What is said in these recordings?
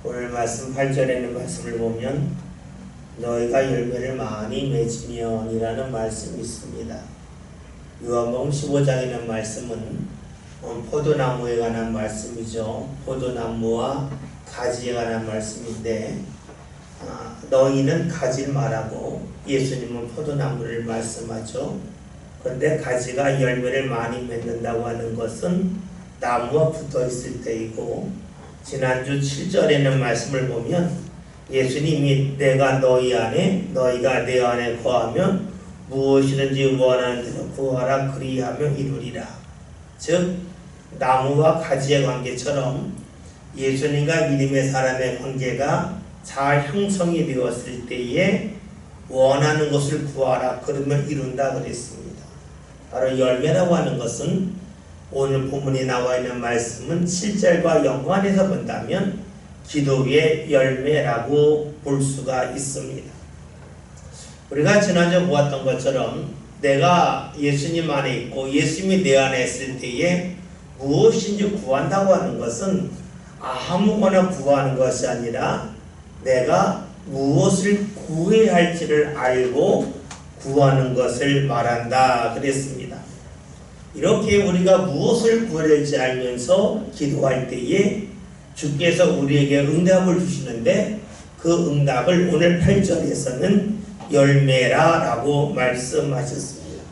오늘 말씀 8절에 있는 말씀을 보면 너희가 열매를 많이 맺으면이라는 말씀이 있습니다. 요한복음 15장에 있는 말씀은 포도나무에 관한 말씀이죠. 포도나무와 가지에 관한 말씀인데 너희는 가지를 말하고 예수님은 포도나무를 말씀하죠. 그런데 가지가 열매를 많이 맺는다고 하는 것은 나무와 붙어 있을 때이고, 지난주 7절에는 말씀을 보면 예수님이 내가 너희 안에 너희가 내 안에 거하면 무엇이든지 원하는 대로 구하라 그리하며 이루리라. 즉 나무와 가지의 관계처럼 예수님과 믿음의 사람의 관계가 잘 형성이 되었을 때에 원하는 것을 구하라 그러면 이룬다 그랬습니다. 바로 열매라고 하는 것은 오늘 본문에 나와 있는 말씀은 7절과 연관해서 본다면 기도의 열매라고 볼 수가 있습니다. 우리가 지난주에 보았던 것처럼 내가 예수님 안에 있고 예수님이 내 안에 있을 때에 무엇인지 구한다고 하는 것은 아무거나 구하는 것이 아니라 내가 무엇을 구해야 할지를 알고 구하는 것을 말한다 그랬습니다. 이렇게 우리가 무엇을 구해야 할지 알면서 기도할 때에 주께서 우리에게 응답을 주시는데 그 응답을 오늘 8절에서는 열매라라고 말씀하셨습니다.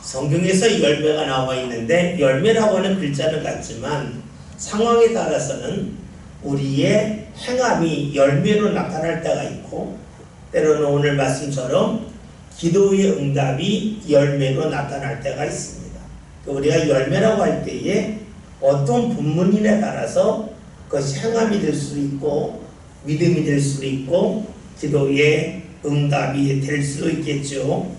성경에서 열매가 나와 있는데 열매라고 하는 글자는 같지만 상황에 따라서는 우리의 행함이 열매로 나타날 때가 있고, 때로는 오늘 말씀처럼 기도의 응답이 열매로 나타날 때가 있습니다. 우리가 열매라고 할 때에 어떤 본문인에 따라서 그것이 행함이 될 수도 있고 믿음이 될 수도 있고 기도의 응답이 될 수도 있겠죠.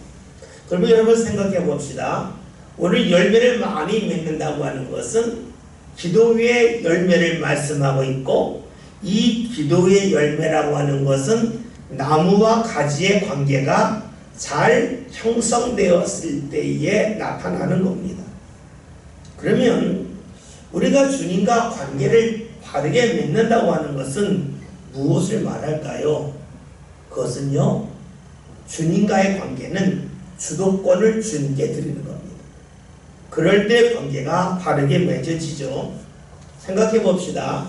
그러면 여러분 생각해 봅시다. 오늘 열매를 많이 맺는다고 하는 것은 기도의 열매를 말씀하고 있고, 이 기도의 열매라고 하는 것은 나무와 가지의 관계가 잘 형성되었을 때에 나타나는 겁니다. 그러면 우리가 주님과 관계를 바르게 맺는다고 하는 것은 무엇을 말할까요? 그것은요, 주님과의 관계는 주도권을 주님께 드리는 겁니다. 그럴 때 관계가 바르게 맺어지죠. 생각해 봅시다.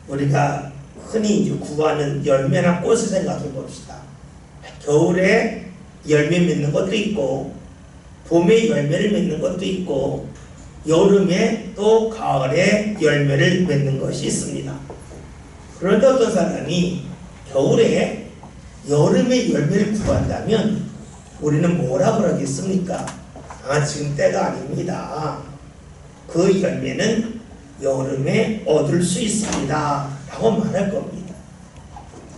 우리가 흔히 이제 구하는 열매나 꽃을 생각해 봅시다. 겨울에 열매 맺는 것도 있고, 봄에 열매를 맺는 것도 있고, 여름에 또 가을에 열매를 맺는 것이 있습니다. 그런데 어떤 사람이 겨울에 여름에 열매를 구한다면 우리는 뭐라 그러겠습니까? 지금 때가 아닙니다. 그 열매는 여름에 얻을 수 있습니다 라고 말할 겁니다.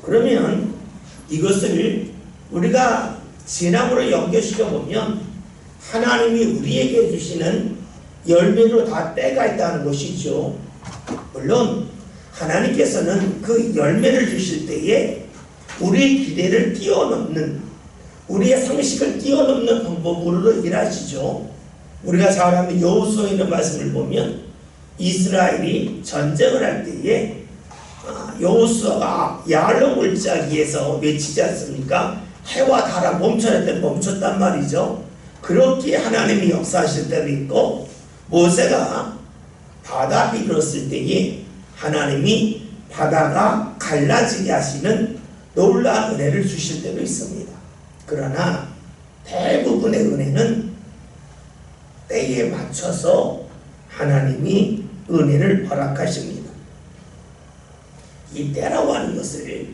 그러면 이것을 우리가 진함으로 연결시켜 보면 하나님이 우리에게 주시는 열매로 다 때가 있다는 것이죠. 물론 하나님께서는 그 열매를 주실 때에 우리의 기대를 뛰어넘는, 우리의 상식을 뛰어넘는 방법으로 일하시죠. 우리가 잘 아는 여호수아에 있는 말씀을 보면 이스라엘이 전쟁을 할 때에 여호수아가 야알로 골짜기에서 외치지 않습니까? 해와 달아 멈춰야 때 멈췄단 말이죠. 그렇게 하나님이 역사하실 때도 있고, 모세가 바다 비틀었을 때에 하나님이 바다가 갈라지게 하시는 놀라운 은혜를 주실 때도 있습니다. 그러나 대부분의 은혜는 때에 맞춰서 하나님이 은혜를 허락하십니다. 이 때라고 하는 것을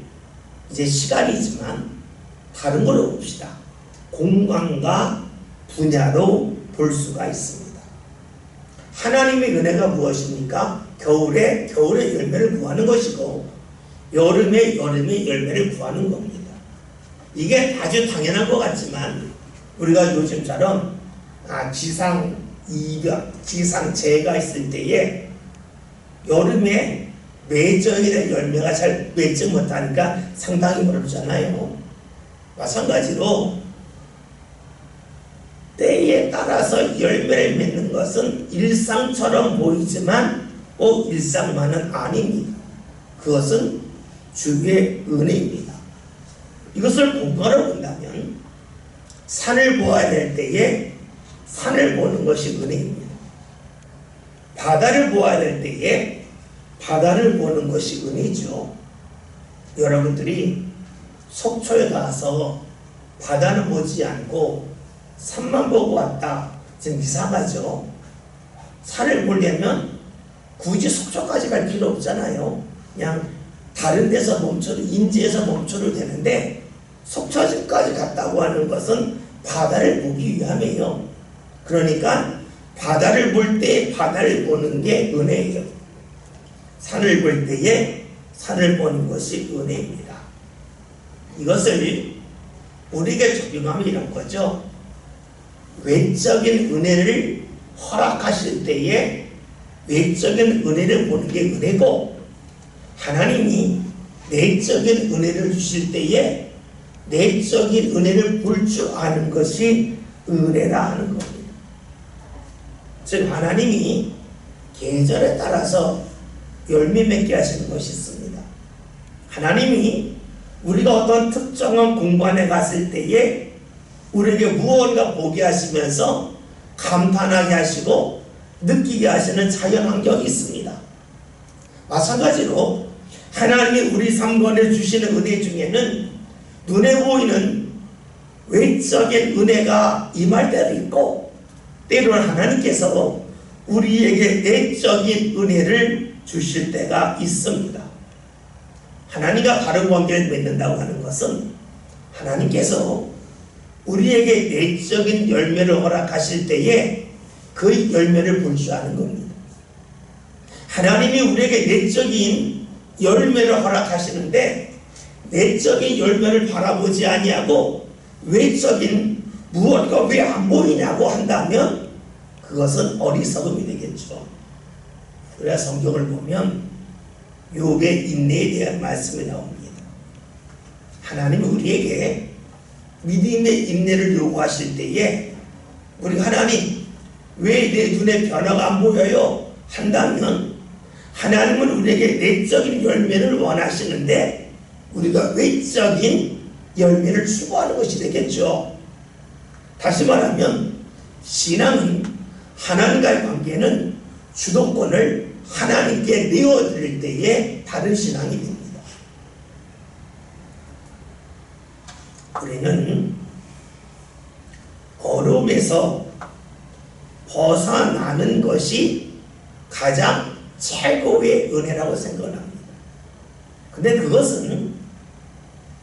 이제 시간이지만 다른 걸로 봅시다. 공간과 분야로 볼 수가 있습니다. 하나님의 은혜가 무엇입니까? 겨울에 열매를 구하는 것이고, 여름에 열매를 구하는 겁니다. 이게 아주 당연한 것 같지만 우리가 요즘처럼 기상재해가 있을 때에 여름에 맺어야 될 열매가 잘 맺지 못하니까 상당히 어렵잖아요. 마찬가지로 때에 따라서 열매를 맺는 것은 일상처럼 보이지만 일상만은 아닙니다. 그것은 주의 은혜입니다. 이것을 본거로 본다면 산을 보아야 될 때에 산을 보는 것이 은혜입니다. 바다를 보아야 될 때에 바다를 보는 것이 은혜죠. 여러분들이 속초에 가서 바다는 보지 않고 산만 보고 왔다. 좀 이상하죠. 산을 보려면 굳이 속초까지 갈 필요 없잖아요. 그냥 다른 데서 멈춰도, 인제에서 멈춰도 되는데 속초까지 갔다고 하는 것은 바다를 보기 위함이에요. 그러니까 바다를 볼 때 바다를 보는 게 은혜예요. 산을 볼 때에 산을 보는 것이 은혜입니다. 이것을 우리에게 적용하면 이런 거죠. 외적인 은혜를 허락하실 때에 외적인 은혜를 보는 게 은혜고, 하나님이 내적인 은혜를 주실 때에 내적인 은혜를 볼 줄 아는 것이 은혜라 하는 겁니다. 즉 하나님이 계절에 따라서 열매 맺게 하시는 것이 있습니다. 하나님이 우리가 어떤 특정한 공간에 갔을 때에 우리에게 무언가 보게 하시면서 감탄하게 하시고 느끼게 하시는 자연 환경이 있습니다. 마찬가지로 하나님이 우리 삶 가운데 주시는 은혜 중에는 눈에 보이는 외적인 은혜가 임할 때도 있고, 때로는 하나님께서 우리에게 내적인 은혜를 주실 때가 있습니다. 하나님과 바른 관계를 맺는다고 하는 것은 하나님께서 우리에게 내적인 열매를 허락하실 때에 그 열매를 볼 줄 아는 겁니다. 하나님이 우리에게 내적인 열매를 허락하시는데 내적인 열매를 바라보지 아니하고 외적인 무엇가 왜 안 보이냐고 한다면 그것은 어리석음이 되겠죠. 그래야 성경을 보면 욥의 인내에 대한 말씀이 나옵니다. 하나님이 우리에게 믿음의 인내를 요구하실 때에 우리가 하나님 왜 내 눈에 변화가 안 보여요? 한다면 하나님은 우리에게 내적인 열매를 원하시는데 우리가 외적인 열매를 추구하는 것이 되겠죠. 다시 말하면 신앙은 하나님과의 관계는 주도권을 하나님께 내어드릴 때에 다른 신앙이 됩니다. 우리는 어려움에서 벗어나는 것이 가장 최고의 은혜라고 생각합니다. 근데 그것은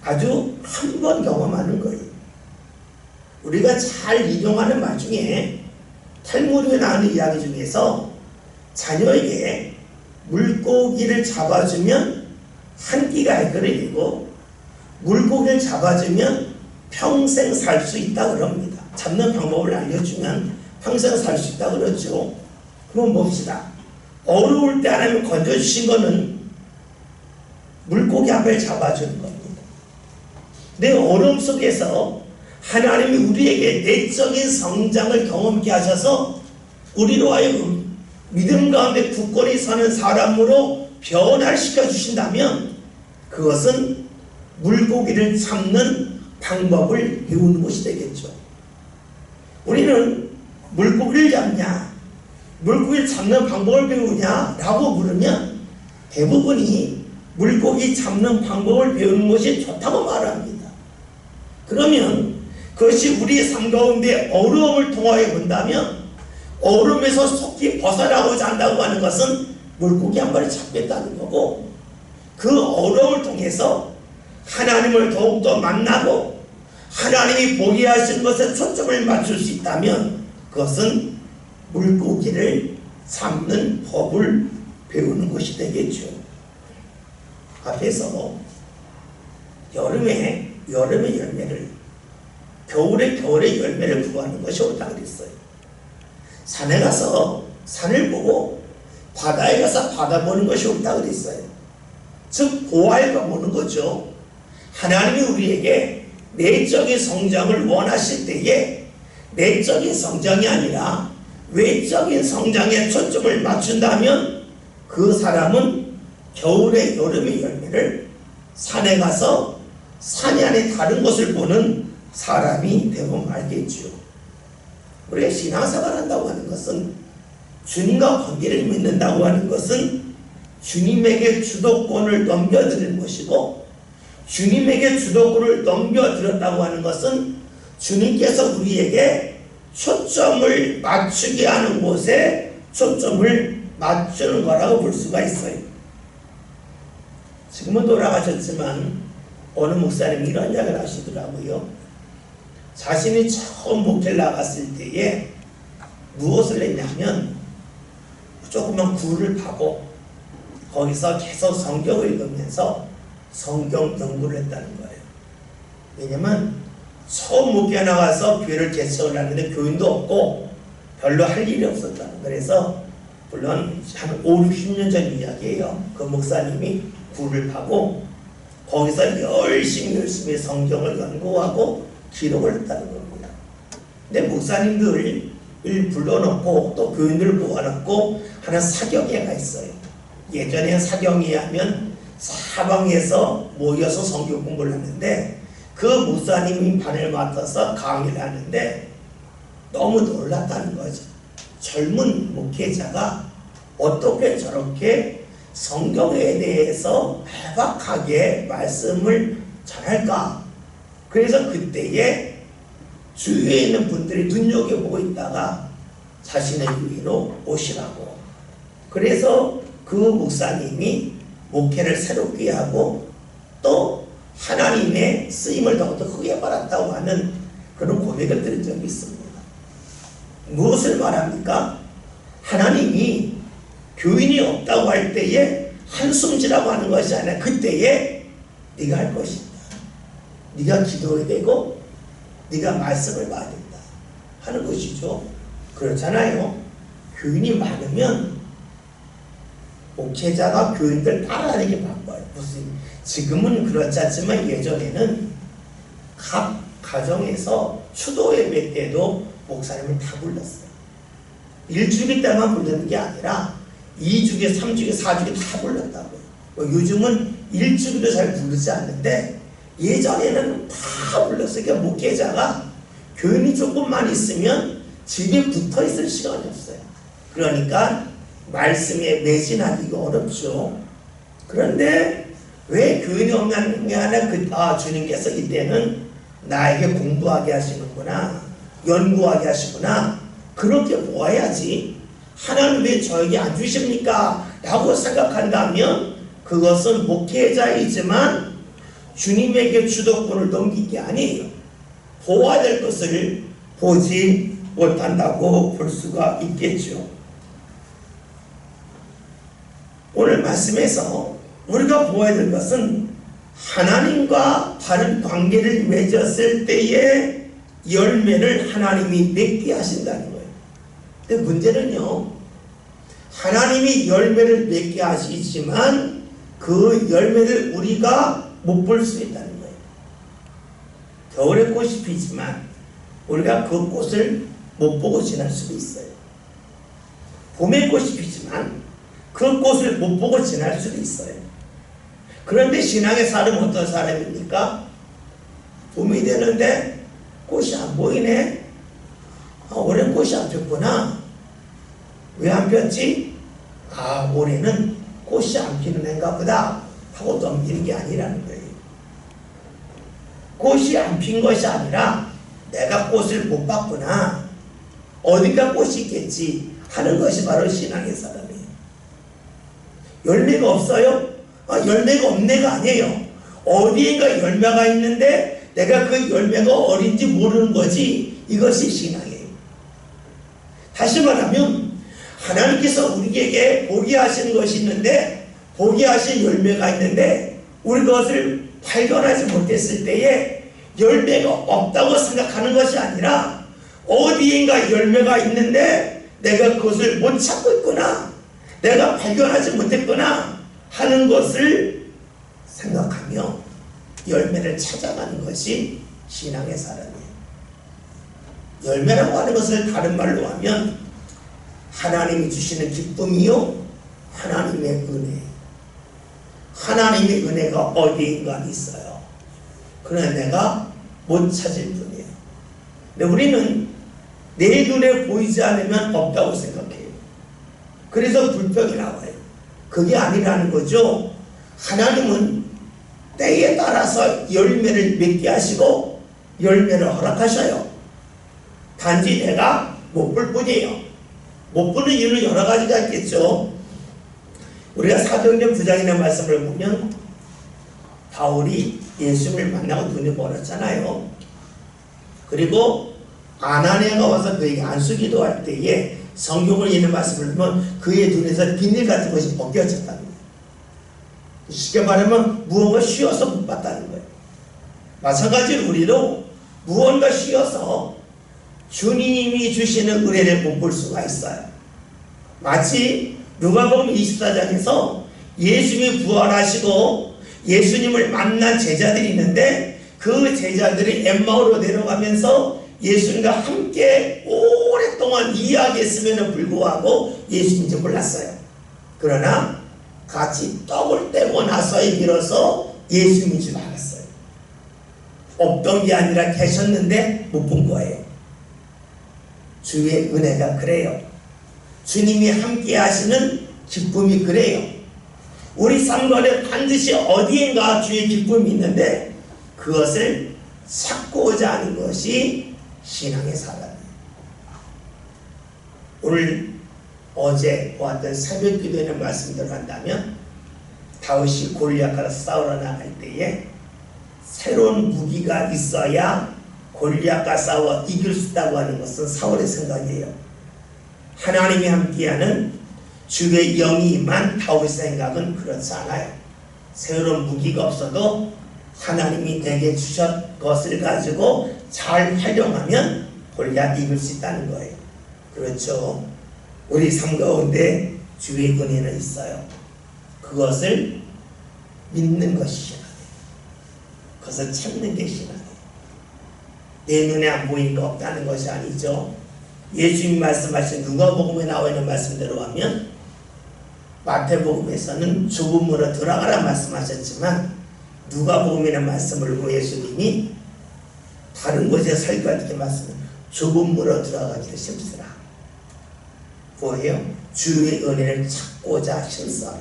아주 한 번 경험하는 거예요. 우리가 잘 인용하는 말 중에 탈무드에 나오는 이야기 중에서 자녀에게 물고기를 잡아주면 한 끼가 해결이고 물고기를 잡아주면 평생 살 수 있다 그럽니다. 잡는 방법을 알려주면 평생 살 수 있다 그러죠. 그럼 봅시다. 어려울 때 하나님 건져주신 거는 물고기 한 발 잡아주는 겁니다. 내 어려움 속에서 하나님이 우리에게 내적인 성장을 경험케 하셔서 우리로 하여금 믿음 가운데 굳건히 사는 사람으로 변화시켜 주신다면 그것은 물고기를 잡는 방법을 배우는 것이 되겠죠. 우리는 물고기를 잡냐, 물고기를 잡는 방법을 배우냐 라고 물으면 대부분이 물고기 잡는 방법을 배우는 것이 좋다고 말합니다. 그러면 그것이 우리 삶 가운데 어려움을 통하여 본다면 어려움에서 속히 벗어나고자 한다고 하는 것은 물고기 한 마리 잡겠다는 거고, 그 어려움을 통해서 하나님을 더욱더 만나고 하나님이 보게 하시는 것에 초점을 맞출 수 있다면 그것은 물고기를 잡는 법을 배우는 것이 되겠죠. 앞에서 여름에 열매를, 겨울에 열매를 구하는 것이 옳다 그랬어요. 산에 가서 산을 보고 바다에 가서 바다 보는 것이 옳다 그랬어요. 즉 보아야 보는 거죠. 하나님이 우리에게 내적인 성장을 원하실 때에 내적인 성장이 아니라 외적인 성장에 초점을 맞춘다면 그 사람은 겨울에 여름의 열매를 산에 가서 산이 안에 다른 것을 보는 사람이 되면 알겠죠. 우리가 신앙생활 한다고 하는 것은, 주님과 관계를 맺는다고 하는 것은 주님에게 주도권을 넘겨드리는 것이고, 주님에게 주도권을 넘겨드렸다고 하는 것은 주님께서 우리에게 초점을 맞추게 하는 곳에 초점을 맞추는 거라고 볼 수가 있어요. 지금은 돌아가셨지만 어느 목사님이 이런 이야기를 하시더라고요. 자신이 처음 목회를 나갔을 때에 무엇을 했냐면 조그만 굴을 파고 거기서 계속 성경을 읽으면서 성경 연구를 했다는 거예요. 왜냐면 처음 목회 나가서 교회를 개척을 하는데 교인도 없고 별로 할 일이 없었다는 거예요. 그래서 물론 한 5, 60년 전 이야기예요. 그 목사님이 굴을 파고 거기서 열심히 성경을 연구하고 기록을 했다는 겁니다. 근데 목사님들을 불러놓고 또 교인들을 모아놓고 하는 사경회가 있어요. 예전에 사경회 하면 사방에서 모여서 성경 공부를 하는데, 그 목사님이 반을 맡아서 강의를 하는데 너무 놀랐다는 거죠. 젊은 목회자가 어떻게 저렇게 성경에 대해서 해박하게 말씀을 전할까? 그래서 그때에 주위에 있는 분들이 눈여겨보고 있다가 자신의 교회로 오시라고. 그래서 그 목사님이 목회를 새롭게 하고 또 하나님의 쓰임을 더욱더 크게 받았다고 하는 그런 고백을 들은 적이 있습니다. 무엇을 말합니까? 하나님이 교인이 없다고 할 때에 한숨지라고 하는 것이 아니라 그때에 네가 할 것이다. 네가 기도해야 되고 네가 말씀을 봐야 된다 하는 것이죠. 그렇잖아요. 교인이 많으면 목회자가 교인들 따라다니게 바빠요. 무슨 지금은 그렇지 않지만 예전에는 각 가정에서 추도 예배 때도 목사님을 다 불렀어요. 1주기 때만 부르는 게 아니라 2주기, 3주기, 4주기 다 불렀다고요. 요즘은 1주기도 잘 부르지 않는데 예전에는 다 불렀어요. 그러니까 목회자가 교인이 조금만 있으면 집에 붙어 있을 시간이 없어요. 그러니까 말씀에 매진하기가 어렵죠. 그런데 왜 교인이 없는 게 아니라 주님께서 이때는 나에게 공부하게 하시는구나, 연구하게 하시구나, 그렇게 보아야지 하나님 왜 저에게 안 주십니까? 라고 생각한다면 그것은 목회자이지만 주님에게 주도권을 넘긴 게 아니에요. 보아야 될 것을 보지 못한다고 볼 수가 있겠죠. 오늘 말씀에서 우리가 보아야 될 것은 하나님과 바른 관계를 맺었을 때의 열매를 하나님이 맺게 하신다는 거예요. 근데 문제는요, 하나님이 열매를 맺게 하시지만 그 열매를 우리가 못 볼 수 있다는 거예요. 겨울에 꽃이 피지만 우리가 그 꽃을 못 보고 지날 수도 있어요. 봄에 꽃이 피지만 그 꽃을 못 보고 지날 수도 있어요. 그런데 신앙의 사람은 어떤 사람입니까? 봄이 되는데 꽃이 안 보이네. 올해는 꽃이 안 폈구나. 왜 안 폈지? 올해는 꽃이 안 피는 해인가 보다 하고 넘기는 게 아니라는 거예요. 꽃이 안 핀 것이 아니라 내가 꽃을 못 봤구나, 어딘가 꽃이 있겠지 하는 것이 바로 신앙의 사람이에요. 열매가 없어요? 열매가 없네가 아니에요. 어디인가 열매가 있는데 내가 그 열매가 어딘지 모르는 거지, 이것이 신앙이에요. 다시 말하면 하나님께서 우리에게 보게 하시는 것이 있는데, 보게 하신 열매가 있는데 우리 그것을 발견하지 못했을 때에 열매가 없다고 생각하는 것이 아니라 어디인가 열매가 있는데 내가 그것을 못 찾고 있구나, 내가 발견하지 못했구나 하는 것을 생각하며 열매를 찾아가는 것이 신앙의 사람이에요. 열매라고 하는 것을 다른 말로 하면 하나님이 주시는 기쁨이요, 하나님의 은혜. 하나님의 은혜가 어디인가 있어요. 그러나 내가 못 찾을 뿐이에요. 근데 우리는 내 눈에 보이지 않으면 없다고 생각해요. 그래서 불평이 나와요. 그게 아니라는 거죠. 하나님은 때에 따라서 열매를 맺게 하시고 열매를 허락하셔요. 단지 내가 못 볼 뿐이에요. 못 보는 이유는 여러 가지가 있겠죠. 우리가 사도행전 9장이라는 말씀을 보면 바울이 예수를 만나고 눈이 멀었잖아요. 그리고 아나니아가 와서 그에게 안수기도 할 때에 성경을 읽는 말씀을 보면 그의 눈에서 비늘 같은 것이 벗겨졌다는 거예요. 쉽게 말하면 무언가 쉬어서 못 봤다는 거예요. 마찬가지로 우리도 무언가 쉬어서 주님이 주시는 은혜를 못 볼 수가 있어요. 마치 누가복음 24장에서 예수님이 부활하시고 예수님을 만난 제자들이 있는데 그 제자들이 엠마오로 내려가면서 예수님과 함께 오랫동안 이야기했음에도 불구하고 예수님인지 몰랐어요. 그러나 같이 떡을 떼고 나서에 비로소 예수님인 줄 알았어요. 없던 게 아니라 계셨는데 못 본 거예요. 주의 은혜가 그래요. 주님이 함께 하시는 기쁨이 그래요. 우리 삶 가운데 반드시 어디엔가 주의 기쁨이 있는데 그것을 찾고자 하는 것이 신앙의 사람이에요. 오늘 어제 보았던 새벽 기도에는 말씀대로 한다면 다윗이 골리앗과 싸우러 나갈 때에 새로운 무기가 있어야 골리앗과 싸워 이길 수 있다고 하는 것은 사울의 생각이에요. 하나님이 함께하는 주의 영이 임한 다윗의 생각은 그렇지 않아요. 새로운 무기가 없어도 하나님이 내게 주신 것을 가지고 잘 활용하면 골리앗 이길 수 있다는 거예요. 그렇죠. 우리 삶 가운데 주의 은혜는 있어요. 그것을 믿는 것이 신앙이에요. 그것을 찾는 게 신앙이에요. 내 눈에 안 보이는 거 없다는 것이 아니죠. 예수님 말씀하신 누가복음에 나와 있는 말씀대로 하면 마태복음에서는 좁은 문으로 들어가라 말씀하셨지만 누가복음이라는 말씀을 보고 예수님이 다른 곳에 설교할 때 말씀을 좁은 문으로 들어가기를 힘쓰라. 뭐예요? 주의 은혜를 찾고자 힘써라.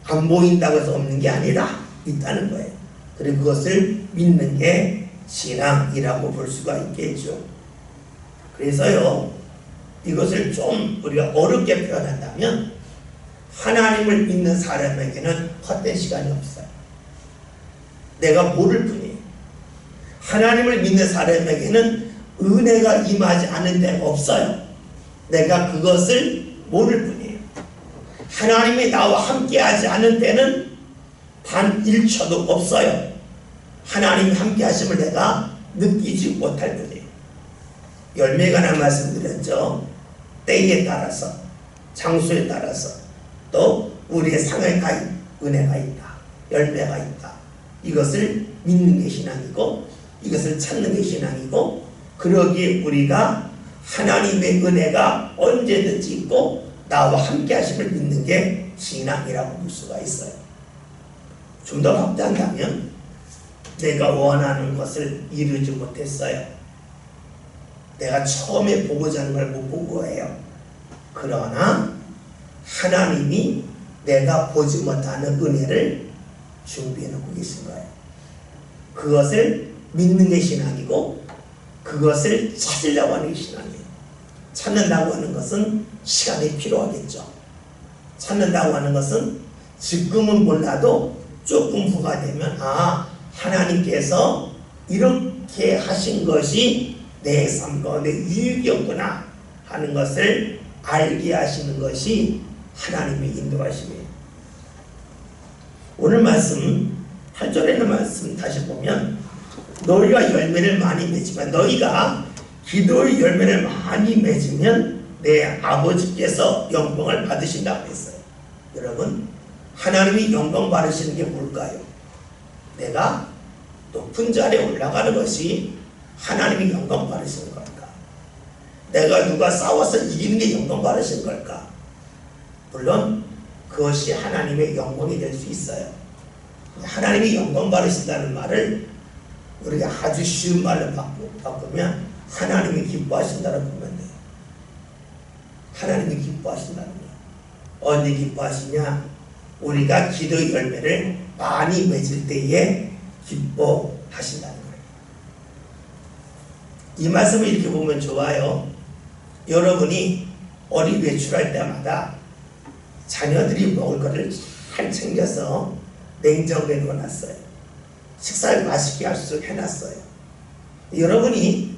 안 보인다고 해서 없는 게 아니라 있다는 거예요. 그리고 그것을 믿는 게 신앙이라고 볼 수가 있겠죠. 그래서요, 이것을 좀 우리가 어렵게 표현한다면 하나님을 믿는 사람에게는 헛된 시간이 없어요. 내가 모를 뿐이에요. 하나님을 믿는 사람에게는 은혜가 임하지 않는 데가 없어요. 내가 그것을 모를 뿐이에요. 하나님이 나와 함께 하지 않은 때는 단 1초도 없어요. 하나님이 함께 하심을 내가 느끼지 못할 뿐이에요. 열매가 난 말씀드렸죠. 때에 따라서, 장소에 따라서, 또 우리의 상황에 은혜가 있다, 열매가 있다. 이것을 믿는 게 신앙이고 이것을 찾는 게 신앙이고, 그러기에 우리가 하나님의 은혜가 언제든지 있고 나와 함께 하심을 믿는 게 신앙이라고 볼 수가 있어요. 좀 더 확대한다면 내가 원하는 것을 이루지 못했어요. 내가 처음에 보고자 하는 걸 못 본 거예요. 그러나 하나님이 내가 보지 못하는 은혜를 준비해 놓고 계신 거예요. 그것을 믿는 게 신앙이고 그것을 찾으려고 하는 게 신앙이에요. 찾는다고 하는 것은 시간이 필요하겠죠. 찾는다고 하는 것은 지금은 몰라도 조금 후가 되면 하나님께서 이렇게 하신 것이 내 삶 가운데 유익이었구나 하는 것을 알게 하시는 것이 하나님의 인도하심이에요. 오늘 말씀 8절에 있는 말씀 다시 보면 너희가 열매를 많이 맺지만 너희가 기도의 열매를 많이 맺으면 내 아버지께서 영광을 받으신다고 했어요. 여러분, 하나님이 영광 받으시는 게 뭘까요? 내가 높은 자리에 올라가는 것이 하나님이 영광 받으시는 걸까? 내가 누가 싸워서 이기는 게 영광 받으시는 걸까? 물론 그것이 하나님의 영광이 될 수 있어요. 하나님이 영광 받으신다는 말을 우리가 아주 쉬운 말로 바꾸면 하나님이 기뻐하신다고 보면 돼요. 하나님이 기뻐하신다는 거예요. 언제 기뻐하시냐? 우리가 기도의 열매를 많이 맺을 때에 기뻐하신다는 거예요. 이 말씀을 이렇게 보면 좋아요. 여러분이 어디 외출할 때마다 자녀들이 먹을 것을 잘 챙겨서 냉장고에 넣어놨어요. 식사를 맛있게 할 수 있도록 해놨어요. 여러분이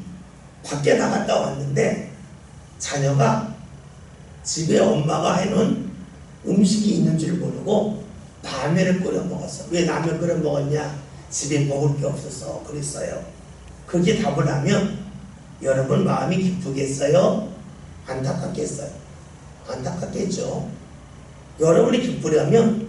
밖에 나갔다 왔는데 자녀가 집에 엄마가 해놓은 음식이 있는 줄 모르고 라면을 끓여 먹었어. 왜 라면 끓여 먹었냐? 집에 먹을 게 없어서 그랬어요. 그렇게 답을 하면 여러분 마음이 기쁘겠어요? 안타깝겠어요? 안타깝겠죠. 여러분이 기쁘려면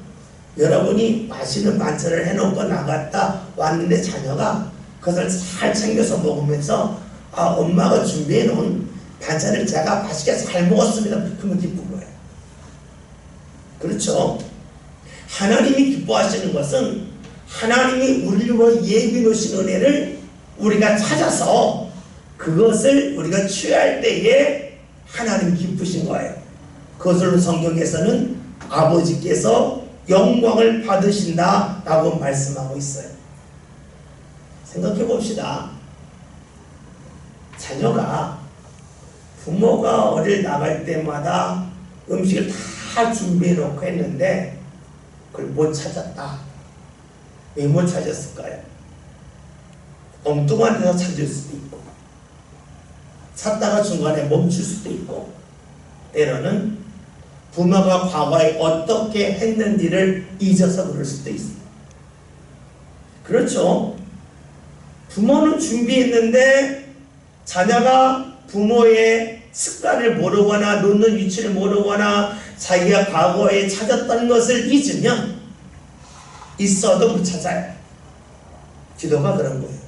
여러분이 맛있는 반찬을 해놓고 나갔다 왔는데 자녀가 그것을 잘 챙겨서 먹으면서 엄마가 준비해놓은 반찬을 제가 맛있게 잘 먹었습니다. 그러면 기쁜 거예요. 그렇죠? 하나님이 기뻐하시는 것은 하나님이 우리를 위해 예비해 놓으신 은혜를 우리가 찾아서 그것을 우리가 취할 때에 하나님이 기쁘신 거예요. 그것을 성경에서는 아버지께서 영광을 받으신다 라고 말씀하고 있어요. 생각해 봅시다. 자녀가 부모가 어딜 나갈 때마다 음식을 다 준비해 놓고 했는데 그걸 못 찾았다. 왜 못 찾았을까요? 엉뚱한 데서 찾을 수도 있고 찾다가 중간에 멈출 수도 있고 때로는 부모가 과거에 어떻게 했는지를 잊어서 그럴 수도 있어요. 그렇죠? 부모는 준비했는데 자녀가 부모의 습관을 모르거나 놓는 위치를 모르거나 자기가 과거에 찾았던 것을 잊으면 있어도 못 찾아요. 기도가 그런 거예요.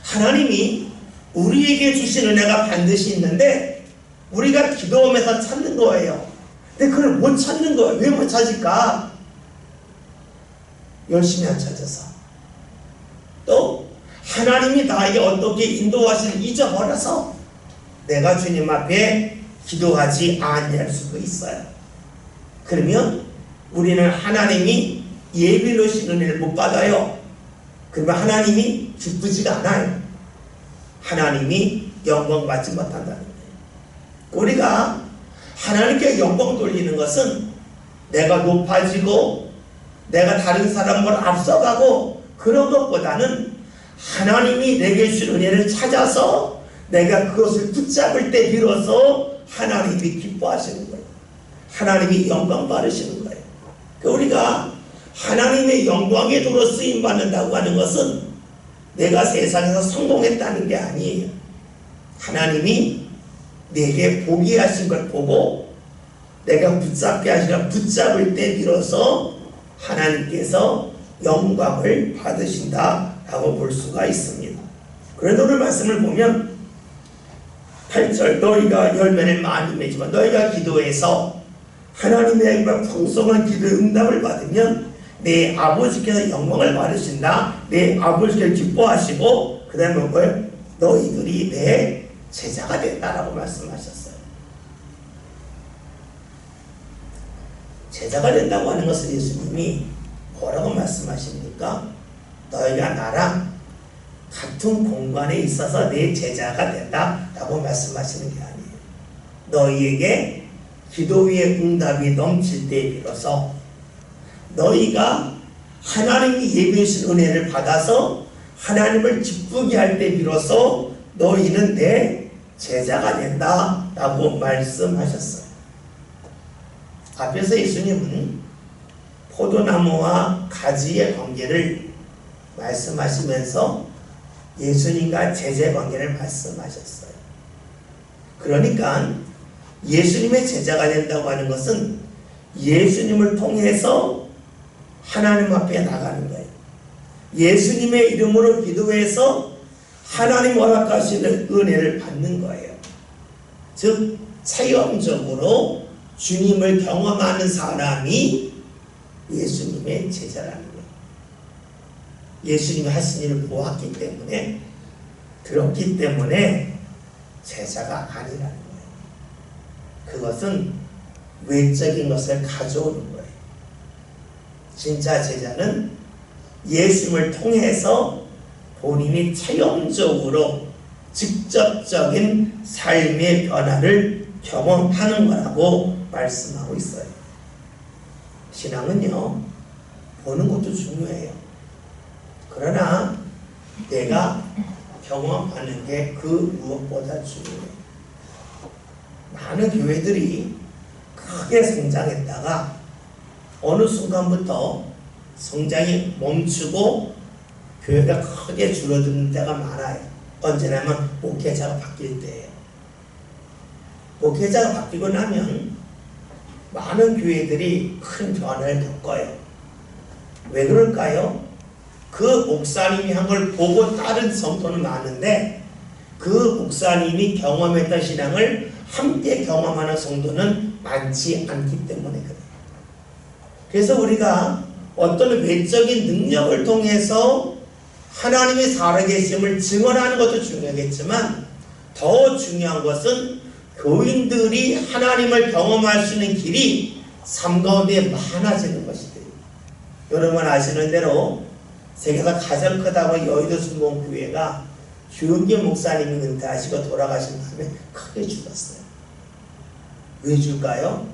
하나님이 우리에게 주신 은혜가 반드시 있는데 우리가 기도하면서 찾는 거예요. 근데 그걸 못 찾는 거예요. 왜 못 찾을까? 열심히 안 찾아서. 또 하나님이 나에게 어떻게 인도하시는지 잊어버려서 내가 주님 앞에 기도하지 아니할 수도 있어요. 그러면 우리는 하나님이 예비 놓으신 은혜를 못 받아요. 그러면 하나님이 기쁘지가 않아요. 하나님이 영광 받지 못한다는 거예요. 우리가 하나님께 영광 돌리는 것은 내가 높아지고 내가 다른 사람보다 앞서가고 그런 것보다는 하나님이 내게 주신 은혜를 찾아서 내가 그것을 붙잡을 때 비로소 하나님이 기뻐하시는 거예요. 하나님이 영광 받으시는 거예요. 우리가 하나님의 영광의 도로 쓰임 받는다고 하는 것은 내가 세상에서 성공했다는 게 아니에요. 하나님이 내게 보게 하신 걸 보고 내가 붙잡게 하신 걸 붙잡을 때 비로소 하나님께서 영광을 받으신다라고 볼 수가 있습니다. 그래도 오늘 말씀을 보면 8절 너희가 열매를 많이 맺지만 너희가 기도해서 하나님의 풍성한 기도의 응답을 받으면 내 아버지께서 영광을 받으신다. 내 아버지께서 기뻐하시고 그 다음에 뭐예요? 너희들이 내 제자가 된다라고 말씀하셨어요. 제자가 된다고 하는 것은 예수님이 뭐라고 말씀하십니까? 너희가 나랑 같은 공간에 있어서 내 제자가 된다라고 말씀하시는 게 아니에요. 너희에게 기도 위에 응답이 넘칠 때에 비로소 너희가 하나님이 예비해 주신 은혜를 받아서 하나님을 기쁘게 할 때 비로소 너희는 내 제자가 된다라고 말씀하셨어요. 앞에서 예수님은 포도나무와 가지의 관계를 말씀하시면서 예수님과 제자의 관계를 말씀하셨어요. 그러니까 예수님의 제자가 된다고 하는 것은 예수님을 통해서 하나님 앞에 나가는 거예요. 예수님의 이름으로 기도해서 하나님 허락하시는 은혜를 받는 거예요. 즉 체험적으로 주님을 경험하는 사람이 예수님의 제자라는 거예요. 예수님이 하신 일을 보았기 때문에, 들었기 때문에 제자가 아니라는 거예요. 그것은 외적인 것을 가져오는 거예요. 진짜 제자는 예수님을 통해서 본인이 체험적으로 직접적인 삶의 변화를 경험하는 거라고 말씀하고 있어요. 신앙은요, 보는 것도 중요해요. 그러나 내가 경험하는 게 그 무엇보다 중요해요. 많은 교회들이 크게 성장했다가 어느 순간부터 성장이 멈추고 교회가 크게 줄어드는 때가 많아요. 언제냐면 목회자가 바뀔 때예요. 목회자가 바뀌고 나면 많은 교회들이 큰 변화를 겪어요. 왜 그럴까요? 그 목사님이 한 걸 보고 따른 성도는 많은데 그 목사님이 경험했던 신앙을 함께 경험하는 성도는 많지 않기 때문에 그래요. 그래서 우리가 어떤 외적인 능력을 통해서 하나님의 살아계심을 증언하는 것도 중요하겠지만 더 중요한 것은 교인들이 하나님을 경험할 수 있는 길이 삶 가운데 많아지는 것이돼요. 여러분 아시는 대로 세계에서 가장 크다고 여의도 순복음교회가 주은기 목사님이 은퇴하시고 돌아가신 다음에 크게 줄었어요. 왜 줄까요?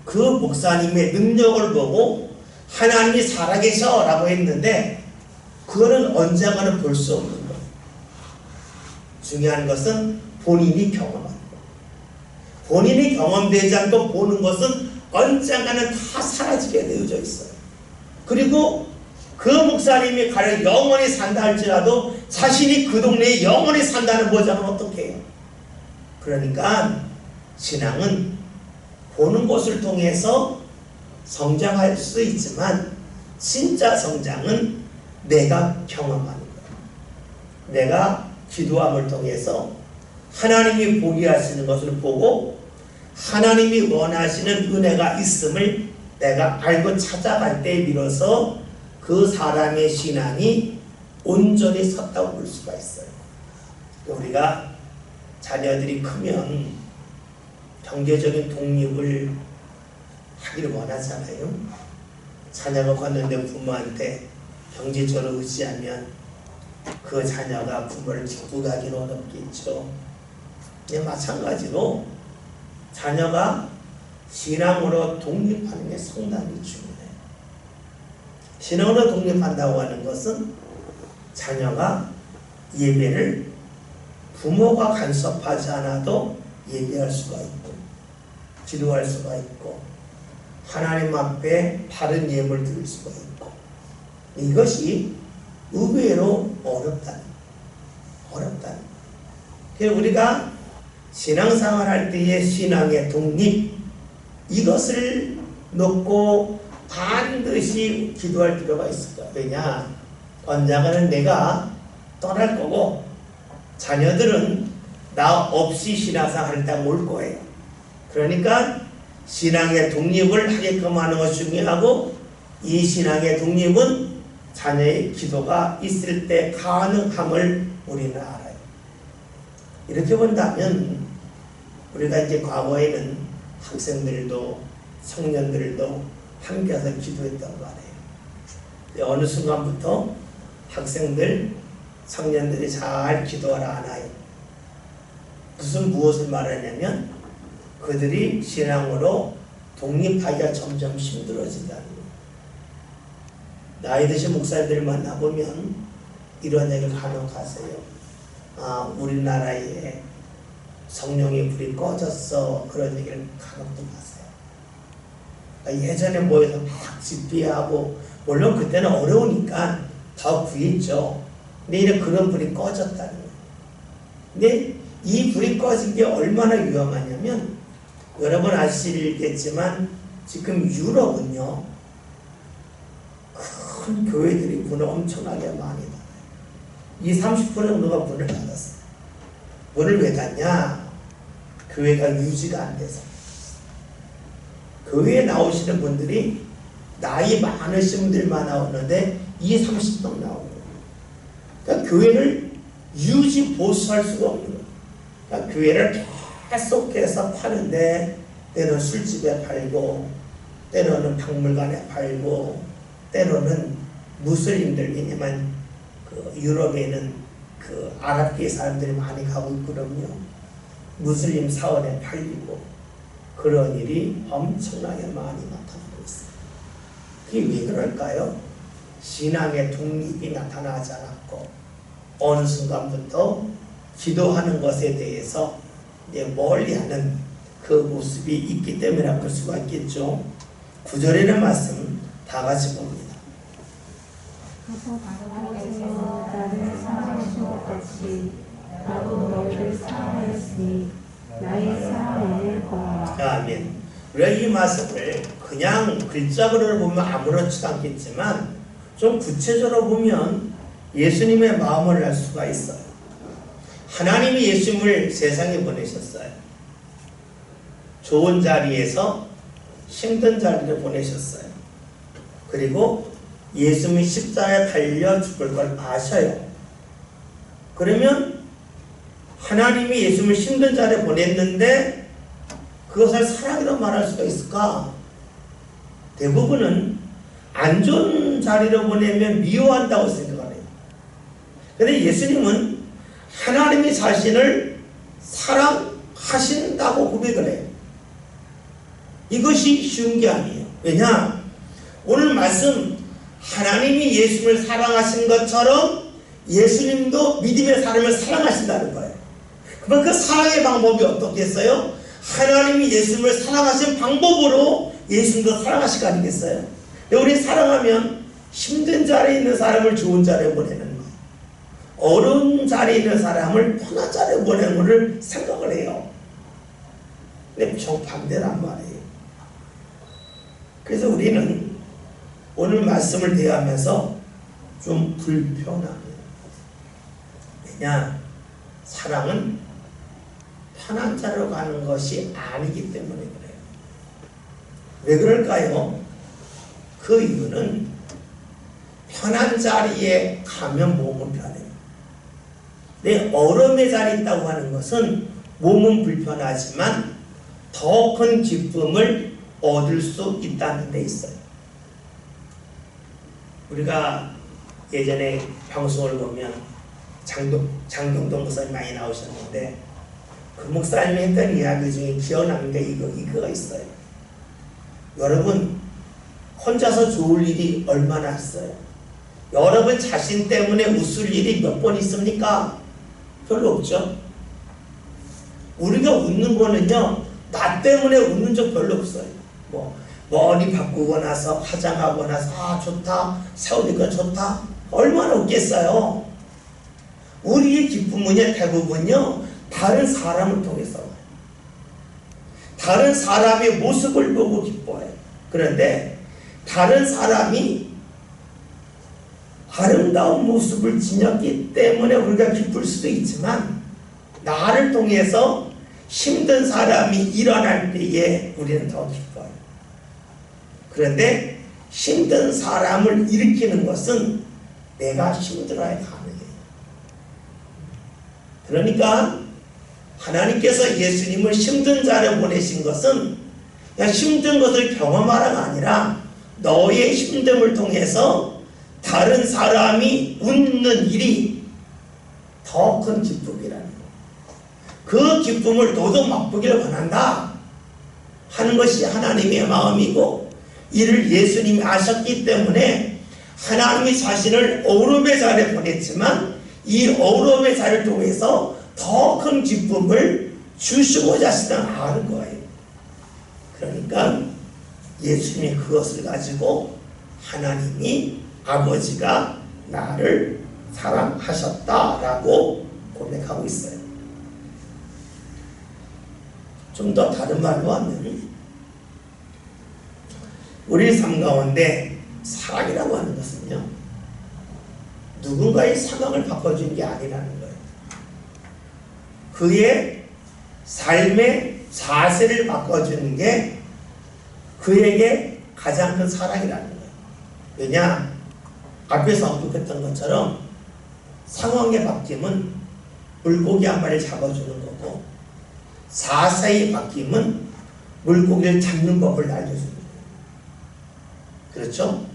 그 목사님의 능력을 보고 하나님이 살아계셔 라고 했는데 그거는 언젠가는 볼 수 없는 거예요. 중요한 것은 본인이 경험하는 거예요. 본인이 경험되지 않고 보는 것은 언젠가는 다 사라지게 되어져 있어요. 그리고 그 목사님이 가령 영원히 산다 할지라도 자신이 그 동네에 영원히 산다는 보장은 어떻게 해요? 그러니까 신앙은 보는 것을 통해서 성장할 수 있지만 진짜 성장은 내가 경험하는 거예요. 내가 기도함을 통해서 하나님이 보게 하시는 것을 보고 하나님이 원하시는 은혜가 있음을 내가 알고 찾아갈 때에 비로소 그 사람의 신앙이 온전히 섰다고 볼 수가 있어요. 우리가 자녀들이 크면 경제적인 독립을 하기를 원하잖아요. 자녀가 컸는데 부모한테 경제적으로 의지하면 그 자녀가 부모를 지고 가기는 어렵겠죠. 마찬가지로 자녀가 신앙으로 독립하는 게 상당히 중요해요. 신앙으로 독립한다고 하는 것은 자녀가 예배를 부모가 간섭하지 않아도 예배할 수가 있고 기도할 수가 있고 하나님 앞에 바른 예물을 드릴 수가 있고 이것이 의외로 어렵다는 그래서 우리가 신앙생활 할 때의 신앙의 독립 이것을 놓고 반드시 기도할 필요가 있을 거야. 왜냐? 언젠가는 내가 떠날 거고 자녀들은 나 없이 신앙생활 할 때 올 거예요. 그러니까 신앙의 독립을 하게끔 하는 것이 중요하고 이 신앙의 독립은 자녀의 기도가 있을 때 가능함을 우리는 알아요. 이렇게 본다면 우리가 이제 과거에는 학생들도 청년들도 함께해서 기도했던 거 아니에요. 어느 순간부터 학생들, 청년들이 잘 기도하라 하나요? 무엇을 말하냐면 그들이 신앙으로 독립하기가 점점 힘들어진다는 거예요. 나이 드신 목사님들 만나보면 이런 얘기를 간혹 하세요. 우리나라에 성령의 불이 꺼졌어. 그런 얘기를 간혹 좀 하세요. 예전에 모여서 막 집회하고 물론 그때는 어려우니까 더 구했죠. 근데 이제 그런 불이 꺼졌다는 거예요. 근데 이 불이 꺼진 게 얼마나 위험하냐면 여러분 아시겠지만 지금 유럽은요 큰 교회들이 문을 엄청나게 많이 닫아요. 20-30% 정도가 문을 닫았어요. 문을 왜 닫냐? 교회가 유지가 안 돼서. 교회에 나오시는 분들이 나이 많으신 분들만 나오는데 20, 30명 나오는 거예요. 그러니까 교회를 유지 보수할 수가 없는 거예요. 그러니까 교회를 계속해서 파는데 때로는 술집에 팔고 때로는 박물관에 팔고 때로는 무슬림들, 왜냐면 그 유럽에는 그 아랍계 사람들이 많이 가고 있거든요. 무슬림 사원에 팔리고 그런 일이 엄청나게 많이 나타나고 있어요. 그게 왜 그럴까요? 신앙의 독립이 나타나지 않았고 어느 순간부터 기도하는 것에 대해서 멀리하는 그 모습이 있기 때문이라고 볼 수가 있겠죠. 9절에는 말씀 다 같이 봅니다. 아버지께서 나를 사랑하신 것 같이 나도 너희를 사랑하였으니 나의 사랑을 거하라. 아멘. 우리가 이 말씀을 그냥 글자로 보면 아무렇지도 않겠지만 좀 구체적으로 보면 예수님의 마음을 알 수가 있어요. 하나님이 예수님을 세상에 보내셨어요. 좋은 자리에서 힘든 자리를 보내셨어요. 그리고 예수님이 십자가에 달려 죽을 걸 아셔요. 그러면 하나님이 예수님을 힘든 자리에 보냈는데 그것을 사랑이라고 말할 수가 있을까? 대부분은 안 좋은 자리로 보내면 미워한다고 생각을 해요. 그런데 예수님은 하나님이 자신을 사랑하신다고 고백을 해요. 이것이 쉬운 게 아니에요. 왜냐? 오늘 말씀 하나님이 예수님을 사랑하신 것처럼 예수님도 믿음의 사람을 사랑하신다는 거예요. 그럼 그 사랑의 방법이 어떻겠어요? 하나님이 예수님을 사랑하신 방법으로 예수님도 사랑하실 거 아니겠어요? 우리 사랑하면 힘든 자리에 있는 사람을 좋은 자리에 보내는 거예요. 어려운 자리에 있는 사람을 편한 자리에 보내는 것을 생각을 해요. 근데 정반대란 말이에요. 그래서 우리는 오늘 말씀을 대하면서 좀 불편합니다. 왜냐? 사랑은 편한 자리로 가는 것이 아니기 때문에 그래요. 왜 그럴까요? 그 이유는 편한 자리에 가면 몸은 편해요. 내 어려움의 자리에 있다고 하는 것은 몸은 불편하지만 더 큰 기쁨을 얻을 수 있다는 데 있어요. 우리가 예전에 방송을 보면 장동동 목사님 많이 나오셨는데 그 목사님이 했던 이야기 중에 기억나는 게 이거가 있어요. 여러분 혼자서 좋을 일이 얼마나 있어요? 여러분 자신 때문에 웃을 일이 몇 번 있습니까? 별로 없죠. 우리가 웃는 거는요 나 때문에 웃는 적 별로 없어요. 머리 바꾸고 나서 화장하고 나서 좋다, 새 옷 입고 좋다, 얼마나 웃겠어요. 우리의 기쁨은요 대부분요 다른 사람을 통해서 와요. 다른 사람의 모습을 보고 기뻐해요. 그런데 다른 사람이 아름다운 모습을 지녔기 때문에 우리가 기쁠 수도 있지만 나를 통해서 힘든 사람이 일어날 때에 우리는 더 기뻐요. 그런데 힘든 사람을 일으키는 것은 내가 힘들어야 가능해요. 그러니까 하나님께서 예수님을 힘든 자를 보내신 것은 그냥 힘든 것을 경험하라가 아니라 너의 힘듦을 통해서 다른 사람이 웃는 일이 더 큰 기쁨이라는 거예요. 그 기쁨을 너도 맛보기를 원한다 하는 것이 하나님의 마음이고 이를 예수님이 아셨기 때문에 하나님이 자신을 어려움의 자리에 보냈지만 이 어려움의 자리를 통해서 더 큰 기쁨을 주시고자 하시는 아는 거예요. 그러니까 예수님이 그것을 가지고 하나님이 아버지가 나를 사랑하셨다라고 고백하고 있어요. 좀 더 다른 말로 하면 우리 삶 가운데 사랑이라고 하는 것은요 누군가의 상황을 바꿔주는 게 아니라는 거예요. 그의 삶의 자세를 바꿔주는 게 그에게 가장 큰 사랑이라는 거예요. 왜냐? 앞에서 언급했던 것처럼 상황의 바뀜은 물고기 한 마리를 잡아주는 거고, 사사의 바뀜은 물고기를 잡는 법을 알려주는 거예요. 그렇죠?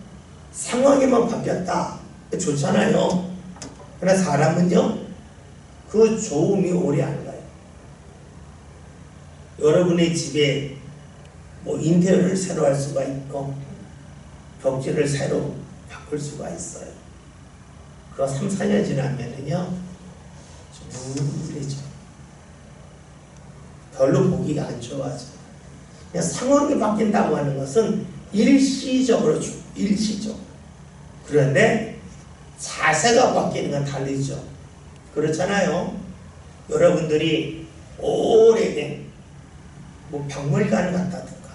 상황에만 바뀌었다. 좋잖아요. 그러나 사람은요, 그 좋음이 오래 안 가요. 여러분의 집에 뭐 인테리어를 새로 할 수가 있고, 벽지를 새로 바꿀 수가 있어요. 그거 3, 4년 지나면은요, 좀 우울해져. 별로 보기가 안 좋아져. 그냥 상황이 바뀐다고 하는 것은 일시적으로, 일시적. 그런데 자세가 바뀌는 건 다르죠. 그렇잖아요. 여러분들이 오래된 뭐 박물관을 갔다든가,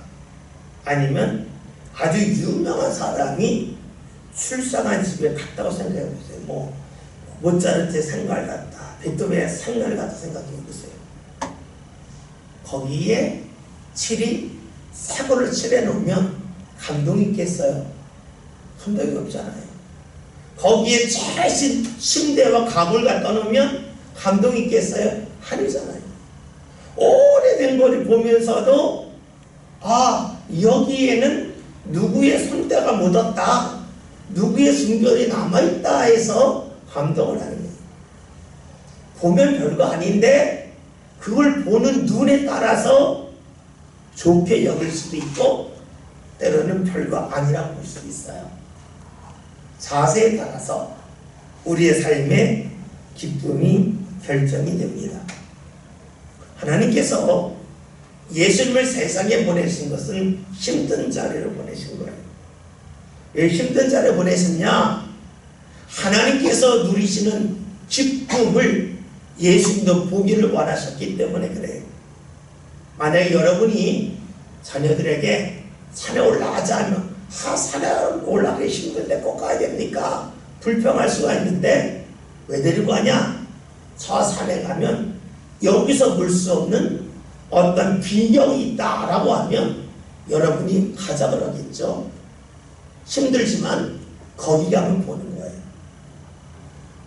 아니면 아주 유명한 사람이 출생한 집에 갔다고 생각해 보세요. 뭐 모차르트의 생가를 갔다, 베토벤의 생가를 갔다 생각해 보세요. 거기에 칠이 사고를 칠해 놓으면 감동이 있겠어요? 감동이 없잖아요. 거기에 최신 침대와 가구를 갖다 놓으면 감동이 있겠어요? 아니잖아요. 오래된 걸 보면서도 아, 여기에는 누구의 손때가 묻었다, 누구의 숨결이 남아있다 해서 감동을 하는 거예요. 보면 별거 아닌데 그걸 보는 눈에 따라서 좋게 여길 수도 있고, 때로는 별거 아니라고 볼 수도 있어요. 자세에 따라서 우리의 삶의 기쁨이 결정이 됩니다. 하나님께서 예수님을 세상에 보내신 것은 힘든 자리로 보내신 거예요. 왜 힘든 자리로 보내셨냐? 하나님께서 누리시는 기쁨을 예수님도 보기를 원하셨기 때문에 그래요. 만약에 여러분이 자녀들에게 산에 올라가자 하면, 산에 올라가기 힘든데 꼭 가야 됩니까? 불평할 수가 있는데, 왜 데리고 가냐? 저 산에 가면 여기서 볼 수 없는 어떤 비경이 있다라고 하면 여러분이 가자 그러겠죠. 힘들지만 거기 가면 보는 거예요.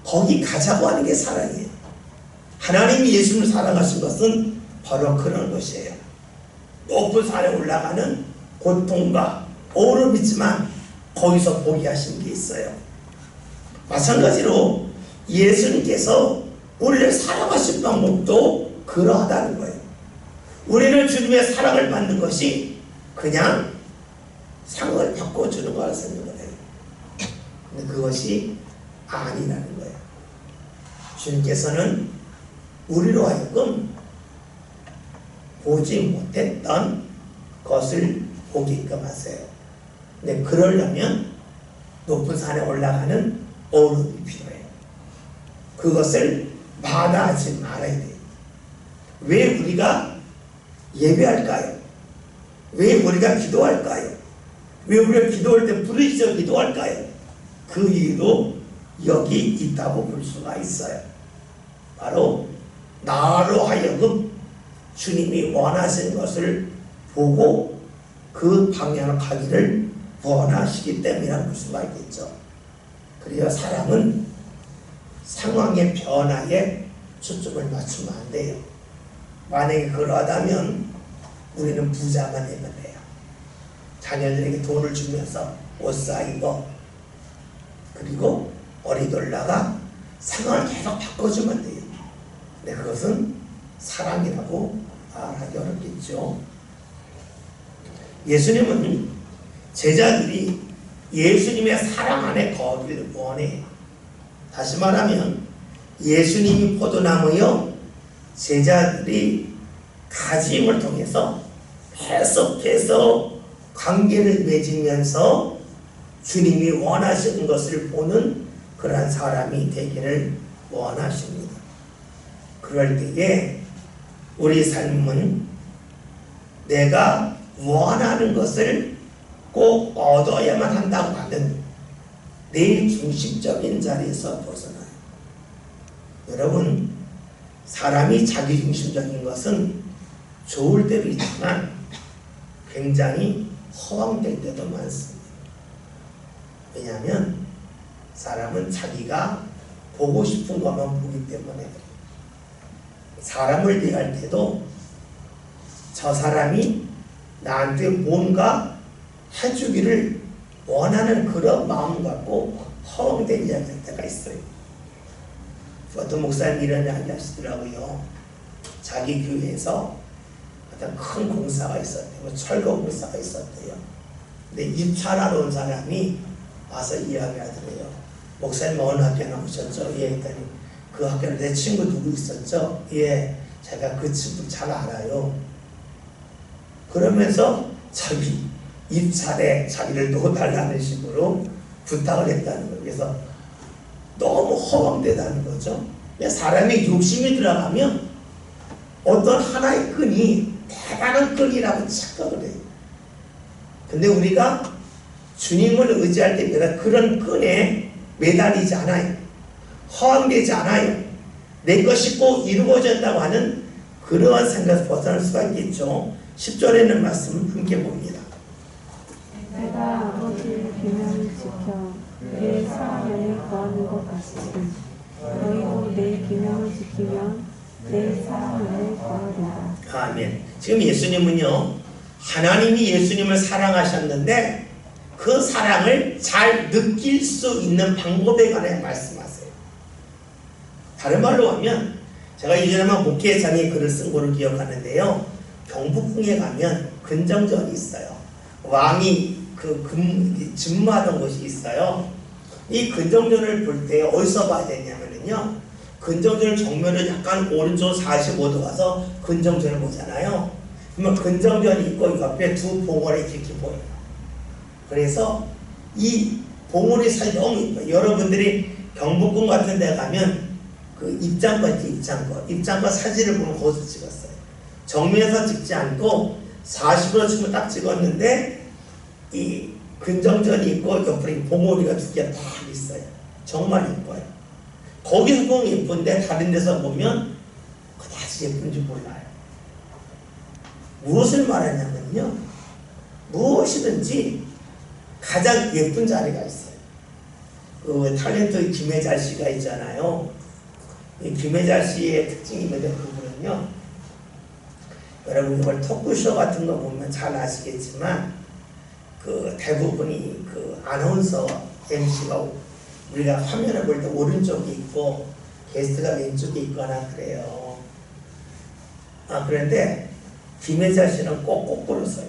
거기 가자고 하는 게 사랑이에요. 하나님이 예수님을 사랑하신 것은 바로 그런 것이에요. 높은 산에 올라가는 고통과 어려움이 있지만 거기서 보게 하신 게 있어요. 마찬가지로 예수님께서 우리를 사랑하신 방법도 그러하다는 거예요. 우리는 주님의 사랑을 받는 것이 그냥 상을 바꿔주는 거라 생각을 해요. 근데 그것이 아니라는 거예요. 주님께서는 우리로 하여금 보지 못했던 것을 보게끔 하세요. 근데 그러려면 높은 산에 올라가는 어른이 필요해요. 그것을 마다하지 말아야 돼요. 왜 우리가 예배할까요? 왜 우리가 기도할까요? 왜 우리가 기도할 때 부르짖어 기도할까요? 그 이유도 여기 있다고 볼 수가 있어요. 바로 나로 하여금 주님이 원하시는 것을 보고 그 방향으로 가기를 원하시기 때문이라고 볼 수가 있겠죠. 그래야 사랑은 상황의 변화에 초점을 맞추면 안 돼요. 만약에 그러하다면 우리는 부자가 되면 돼요. 자녀들에게 돈을 주면서 옷 사입어, 그리고 어리돌라가 상황을 계속 바꿔주면 돼요. 근데 그것은 사랑이라고 말하기 어렵겠죠. 예수님은 제자들이 예수님의 사랑 안에 거하기를 원해요. 다시 말하면 예수님이 포도나무요, 제자들이 가짐을 통해서 계속해서 관계를 맺으면서 주님이 원하시는 것을 보는 그러한 사람이 되기를 원하십니다. 그럴 때에 우리 삶은 내가 원하는 것을 꼭 얻어야만 한다고 하는 내 중심적인 자리에서 벗어나요. 여러분, 사람이 자기중심적인 것은 좋을 때도 있지만 굉장히 허황될 때도 많습니다. 왜냐하면 사람은 자기가 보고 싶은 것만 보기 때문에 그래요. 사람을 대할 때도 저 사람이 나한테 뭔가 해주기를 원하는 그런 마음 갖고 허황된 이야기 할 때가 있어요. 어떤 목사님 이런 이야기 하시더라고요. 자기 교회에서 어떤 큰 공사가 있었대요. 철거 공사가 있었대요. 근데 입찰하러 온 사람이 와서 이야기하더래요. 목사님 어느 학교에 나오셨죠? 예, 했더니 그 학교에 내 친구 누구 있었죠? 예, 제가 그 친구 잘 알아요. 그러면서 자기 입찰에 자기를 넣어달라는 식으로 부탁을 했다는 거예요. 그래서 너무 허황되다는 거죠. 사람이 욕심이 들어가면 어떤 하나의 끈이 대단한 끈이라고 착각을 해요. 근데 우리가 주님을 의지할 때마다 그런 끈에 매달리지 않아요. 허황되지 않아요. 내 것이 꼭 이루어졌다고 하는 그러한 생각에서 벗어날 수가 있겠죠. 10절에 있는 말씀을 함께 봅니다. 내가 아버지의 계명을 지켜 내 사랑 안에 거하는 것 같이 너희도 내 계명을 지키면 내 사랑 안에 거하리라. 아멘. 지금 예수님은요, 하나님이 예수님을 사랑하셨는데 그 사랑을 잘 느낄 수 있는 방법에 관해 말씀하세요. 다른 말로 하면 제가 이전에만 목회장에 글을 쓴 거를 기억하는데요. 경복궁에 가면 근정전이 있어요. 왕이 진무하던 곳이 있어요. 이 근정전을 볼 때 어디서 봐야 되냐면요. 근정전을 정면을 약간 오른쪽 45도 가서 근정전을 보잖아요. 그러면 근정전이 있고 이 앞에 두 봉우리 이렇게 보여요. 그래서 이 봉우리 사이 너무 이뻐요. 여러분들이 경복궁 같은 데 가면 그 입장권 있죠, 입장권 사진을 보면 거기서 찍었어요. 정면에서 찍지 않고 40도 치면 딱 찍었는데 이 근정전이 있고 옆에 봉우리가 두 개 딱 있어요. 정말 예뻐요. 거기서 보면 예쁜데 다른 데서 보면 그다지 예쁜지 몰라요. 무엇을 말하냐면요, 무엇이든지 가장 예쁜 자리가 있어요. 그 탤런트 김혜자 씨가 있잖아요. 이 김혜자 씨의 특징이 뭐냐, 그분은요, 여러분 이걸 토크쇼 같은 거 보면 잘 아시겠지만 그 대부분이 그 아나운서 MC가 우리가 화면을 볼 때 오른쪽에 있고 게스트가 왼쪽에 있거나 그래요. 그런데 김혜자 씨는 꼭 거꾸로 써요.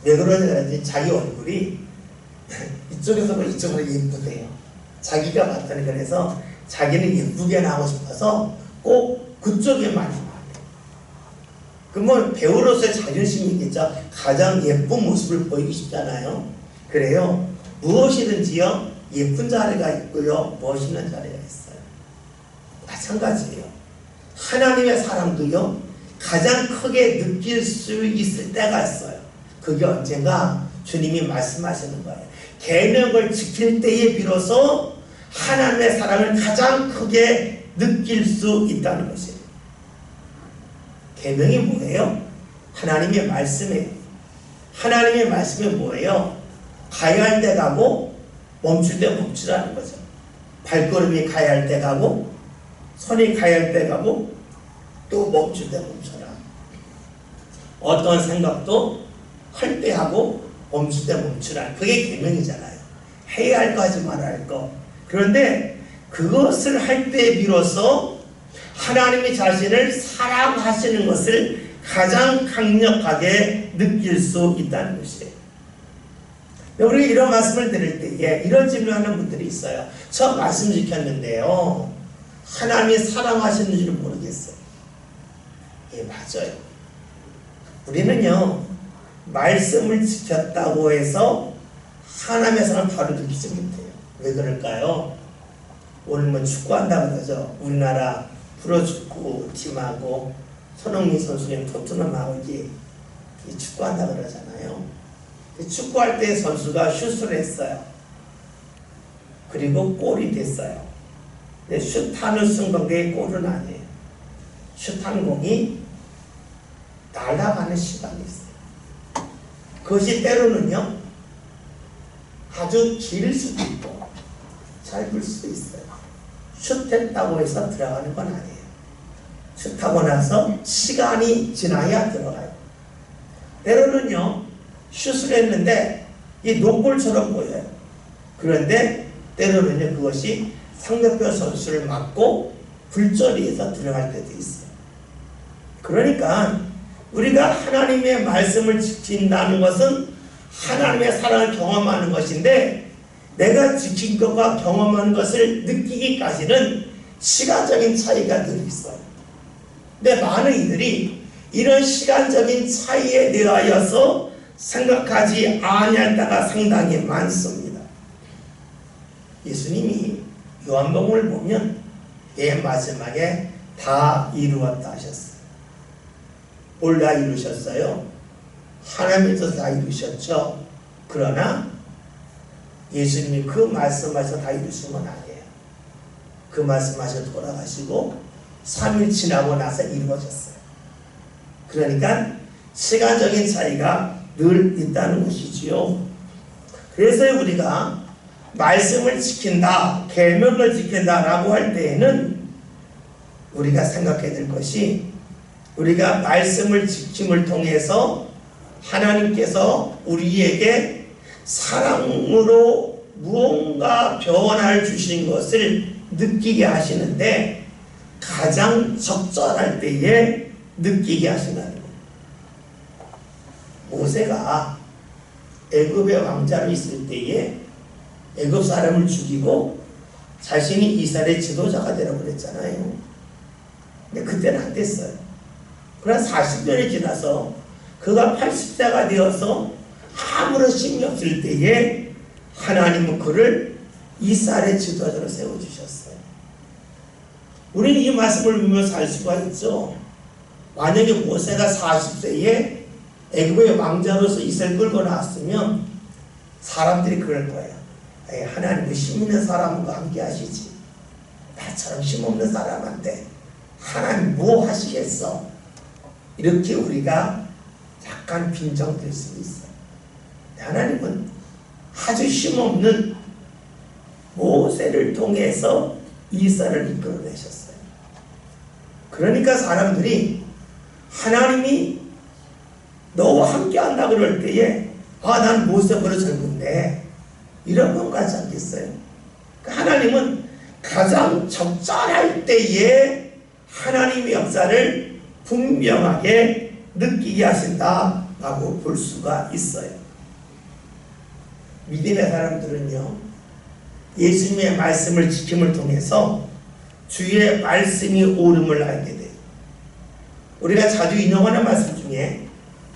왜 그러냐면 자기 얼굴이 이쪽에서 보면 이쪽으로 예쁘대요. 자기가 봤더니 그래서 자기는 예쁘게 나오고 싶어서 꼭 그쪽에 많이 나와요. 그러면 배우로서의 자존심이 있겠죠. 가장 예쁜 모습을 보이고 싶잖아요. 그래요. 무엇이든지요, 예쁜 자리가 있고요, 멋있는 자리가 있어요. 마찬가지예요. 하나님의 사랑도요, 가장 크게 느낄 수 있을 때가 있어요. 그게 언젠가 주님이 말씀하시는 거예요. 계명을 지킬 때에 비로소 하나님의 사랑을 가장 크게 느낄 수 있다는 것이에요. 계명이 뭐예요? 하나님의 말씀이에요. 하나님의 말씀이 뭐예요? 가야 할 때 가고 멈출 때 멈추라는 거죠. 발걸음이 가야 할 때 가고 손이 가야 할 때 가고 또 멈출 때 멈춰라. 어떤 생각도 할 때 하고 멈출 때 멈추라. 그게 계명이잖아요. 해야 할 거 하지 말아야 할 거. 그런데 그것을 할 때 비로소 하나님의 자신을 사랑하시는 것을 가장 강력하게 느낄 수 있다는 것이에요. 우리가 이런 말씀을 들을 때에 이런 질문하는 분들이 있어요. 저 말씀 지켰는데요, 하나님이 사랑하시는 줄 모르겠어요. 예, 맞아요. 우리는요, 말씀을 지켰다고 해서 하나님의 사랑을 바로 느끼지 못해요. 왜 그럴까요? 오늘 뭐 축구한다고 그러죠. 우리나라 프로축구 팀하고 손흥민 선수님 토트넘하고 이게 축구한다고 그러잖아요. 축구할 때 선수가 슛을 했어요. 그리고 골이 됐어요. 근데 슛하는 순간 그게 골은 아니에요. 슛한 공이 날아가는 시간이 있어요. 그것이 때로는요 아주 길 수도 있고 짧을 수도 있어요. 슛했다고 해서 들어가는 건 아니에요. 슛하고 나서 시간이 지나야 들어가요. 때로는요 슛을 했는데 이 농골처럼 보여요. 그런데 때로는요 그것이 상대편 선수를 맞고 굴절이해서 들어갈 때도 있어요. 그러니까 우리가 하나님의 말씀을 지킨다는 것은 하나님의 사랑을 경험하는 것인데, 내가 지킨 것과 경험한 것을 느끼기까지는 시간적인 차이가 늘 있어요. 근데 많은 이들이 이런 시간적인 차이에 대하여서 생각하지 아니할 때가 상당히 많습니다. 예수님이 요한복음을 보면 맨 마지막에 다 이루었다 하셨어요. 뭘 다 이루셨어요? 하나님께서 다 이루셨죠. 그러나 예수님이 그 말씀하셔서 다 이루신 건 아니에요. 그 말씀하셔서 돌아가시고 3일 지나고 나서 이루어졌어요. 그러니까 시간적인 차이가 늘 있다는 것이지요. 그래서 우리가 말씀을 지킨다, 계명을 지킨다라고 할 때에는 우리가 생각해야 될 것이, 우리가 말씀을 지킴을 통해서 하나님께서 우리에게 사랑으로 무언가 변화를 주신 것을 느끼게 하시는데, 가장 적절할 때에 느끼게 하신다는 거예요. 모세가 애굽의 왕자로 있을 때에 애굽 사람을 죽이고 자신이 이스라엘의 지도자가 되라고 그랬잖아요. 근데 그때는 안 됐어요. 그러나 40년이 지나서 그가 80세가 되어서 아무런 힘이 없을 때에 하나님은 그를 이스라엘의 지도자로 세워주셨어요. 우리는 이 말씀을 보면서 알 수가 있죠. 만약에 모세가 40세에 애굽의 왕자로서 이스라엘 끌고 나왔으면 사람들이 그럴 거예요. 하나님은 힘 있는 사람과 함께 하시지, 나처럼 힘 없는 사람한테 하나님 뭐 하시겠어? 이렇게 우리가 약간 빈정될 수도 있어요. 하나님은 아주 힘없는 모세를 통해서 이스라엘을 이끌어내셨어요. 그러니까 사람들이 하나님이 너와 함께 한다 그럴 때에 난 모세보다 젊은데 이런 건 같지 않겠어요? 하나님은 가장 적절할 때에 하나님의 역사를 분명하게 느끼게 하신다라고 볼 수가 있어요. 믿음의 사람들은요, 예수님의 말씀을 지킴을 통해서 주의 말씀이 옳음을 알게 돼요. 우리가 자주 인용하는 말씀 중에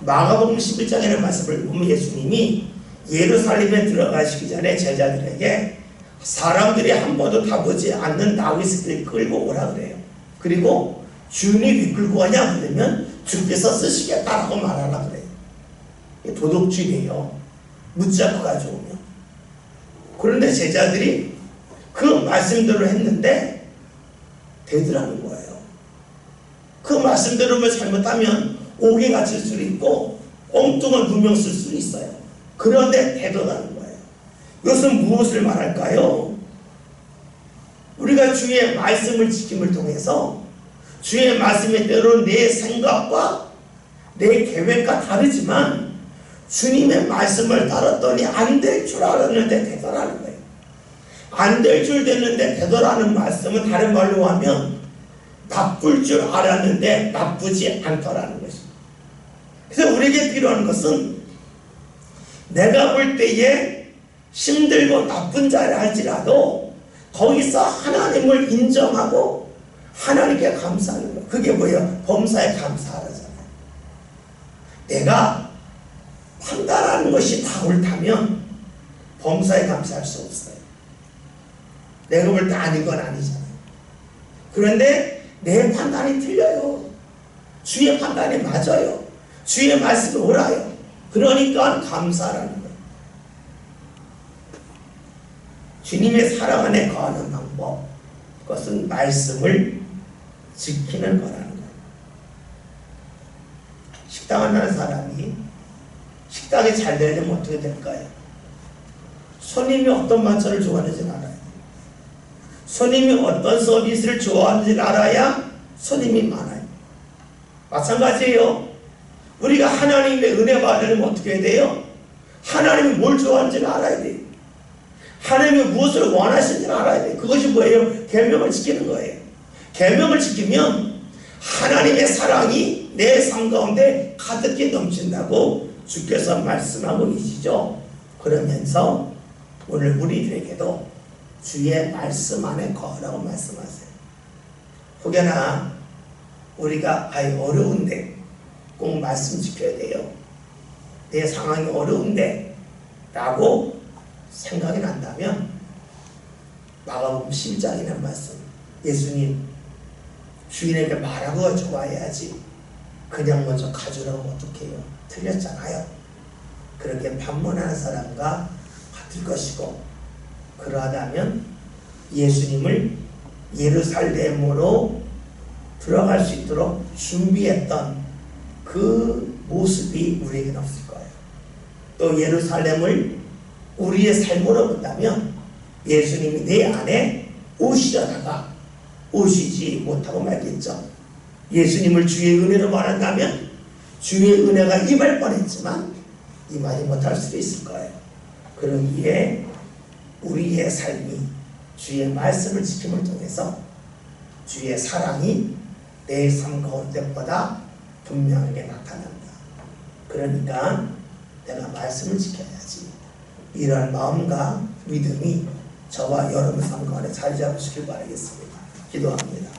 마가복음 11장에는 말씀을 보면 예수님이 예루살렘에 들어가시기 전에 제자들에게 사람들이 한 번도 타보지 않는 다윗을 끌고 오라 그래요. 그리고 주인이 왜 끌고 가냐 그러면 주께서 쓰시겠다라고 말하라 그래요. 도덕주의예요. 묻자고 가져오면. 그런데 제자들이 그 말씀대로 했는데 되더라는 거예요. 그 말씀대로만 잘못하면 옥에 갇힐 수도 있고 엉뚱한 누명 쓸 수도 있어요. 그런데 되더라는 거예요. 이것은 무엇을 말할까요? 우리가 주의 말씀을 지킴을 통해서 주의 말씀에 때로는 내 생각과 내 계획과 다르지만 주님의 말씀을 따랐더니 안 될 줄 알았는데 되더라는 거예요. 안 될 줄 됐는데 되더라는 말씀은 다른 말로 하면 나쁠 줄 알았는데 나쁘지 않더라는 것입니다. 그래서 우리에게 필요한 것은 내가 볼 때에 힘들고 나쁜 자를 할지라도 거기서 하나님을 인정하고 하나님께 감사하는 거예요. 그게 뭐예요? 범사에 감사하잖아요. 내가 판단하는 것이 다 옳다면 범사에 감사할 수 없어요. 내가 볼 때 아닌 건 아니잖아요. 그런데 내 판단이 틀려요. 주의 판단이 맞아요. 주의 말씀이 옳아요. 그러니까 감사라는 거예요. 주님의 사랑 안에 거하는 방법, 그것은 말씀을 지키는 거라는 거예요. 식당 하는 사람이 식당이 잘 되려면 어떻게 될까요? 손님이 어떤 반찬을 좋아하는지를 알아야 돼요. 손님이 어떤 서비스를 좋아하는지를 알아야 손님이 많아요. 마찬가지예요. 우리가 하나님의 은혜 받으려면 어떻게 해야 돼요? 하나님이 뭘 좋아하는지를 알아야 돼요. 하나님이 무엇을 원하시는지를 알아야 돼요. 그것이 뭐예요? 계명을 지키는 거예요. 계명을 지키면 하나님의 사랑이 내 삶 가운데 가득히 넘친다고 주께서 말씀하고 계시죠. 그러면서 오늘 우리들에게도 주의 말씀 안에 거하라고 말씀하세요. 혹여나 우리가 어려운데 꼭 말씀 지켜야 돼요. 내 상황이 어려운데 라고 생각이 난다면 마가복음 11장이라는 말씀, 예수님 주인에게 말하고 좋아해야지 그냥 먼저 가져라고 어떡해요? 틀렸잖아요. 그렇게 반문하는 사람과 같을 것이고, 그러하다면 예수님을 예루살렘으로 들어갈 수 있도록 준비했던 그 모습이 우리에게는 없을 거예요. 또 예루살렘을 우리의 삶으로 본다면 예수님이 내 안에 오시려다가 오시지 못하고 말겠죠. 예수님을 주의 은혜로 말한다면 주의 은혜가 임할 뻔했지만 임하지 못할 수도 있을 거예요. 그러기에 우리의 삶이 주의 말씀을 지킴을 통해서 주의 사랑이 내 삶 가운데보다 분명하게 나타난다. 그러니까 내가 말씀을 지켜야지. 이런 마음과 믿음이 저와 여러분 삶 가운데 자리 잡으시길 바라겠습니다. 기도합니다.